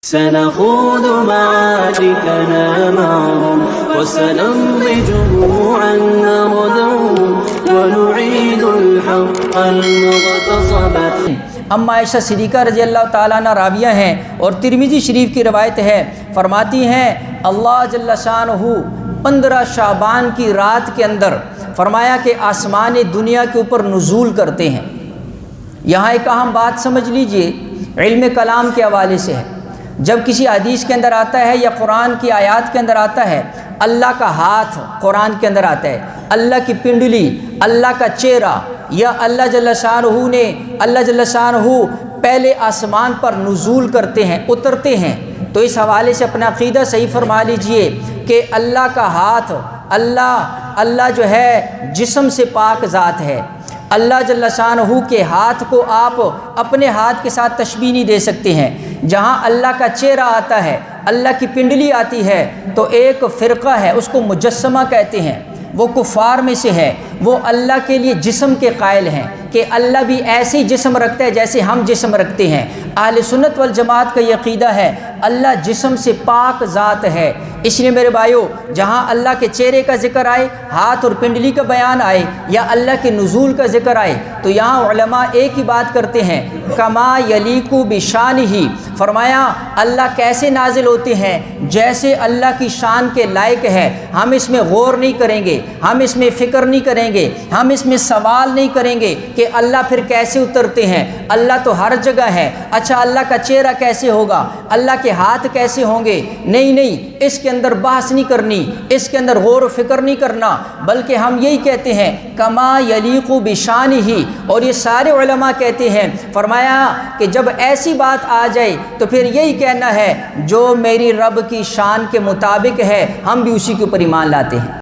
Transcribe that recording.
سنخوض معاركنا معهم وسنمضي جموعا نردهم ونعيد الحق المغتصب. اما عائشہ صدیقہ رضی اللہ تعالیٰ عنہ راویہ ہیں اور ترمذی شریف کی روایت ہے، فرماتی ہیں اللہ جل شانہ 15 شعبان کی رات کے اندر فرمایا کہ آسمان دنیا کے اوپر نزول کرتے ہیں. یہاں ایک اہم بات سمجھ لیجئے، علم کلام کے حوالے سے ہے. جب کسی حدیث کے اندر آتا ہے یا قرآن کی آیات کے اندر آتا ہے اللہ کا ہاتھ، قرآن کے اندر آتا ہے اللہ کی پنڈلی، اللہ کا چہرہ، یا اللہ جل شانہ پہلے آسمان پر نزول کرتے ہیں، اترتے ہیں، تو اس حوالے سے اپنا عقیدہ صحیح فرما لیجئے کہ اللہ کا ہاتھ، اللہ جو ہے جسم سے پاک ذات ہے. اللہ جل شانہ کے ہاتھ کو آپ اپنے ہاتھ کے ساتھ تشبیہ نہیں دے سکتے ہیں. جہاں اللہ کا چہرہ آتا ہے، اللہ کی پنڈلی آتی ہے، تو ایک فرقہ ہے اس کو مجسمہ کہتے ہیں، وہ کفار میں سے ہے، وہ اللہ کے لیے جسم کے قائل ہیں کہ اللہ بھی ایسے ہی جسم رکھتا ہے جیسے ہم جسم رکھتے ہیں. اہل سنت والجماعت کا یہ عقیدہ ہے اللہ جسم سے پاک ذات ہے. اس لیے میرے بھائیو، جہاں اللہ کے چہرے کا ذکر آئے، ہاتھ اور پنڈلی کا بیان آئے، یا اللہ کے نزول کا ذکر آئے، تو یہاں علماء ایک ہی بات کرتے ہیں، کما یلیق بشانہ، فرمایا اللہ کیسے نازل ہوتے ہیں جیسے اللہ کی شان کے لائق ہے. ہم اس میں غور نہیں کریں گے، ہم اس میں فکر نہیں کریں گے، ہم اس میں سوال نہیں کریں گے کہ اللہ پھر کیسے اترتے ہیں. اللہ تو ہر جگہ ہے. اچھا اللہ کا چہرہ کیسے ہوگا، اللہ کے ہاتھ کیسے ہوں گے؟ نہیں، اس کے اندر بحث نہیں کرنی، اس کے اندر غور و فکر نہیں کرنا، بلکہ ہم یہی کہتے ہیں کما یلیق بشانہ. اور یہ سارے علماء کہتے ہیں، فرمایا کہ جب ایسی بات آ جائے تو پھر یہی کہنا ہے جو میری رب کی شان کے مطابق ہے، ہم بھی اسی کے اوپر ایمان لاتے ہیں.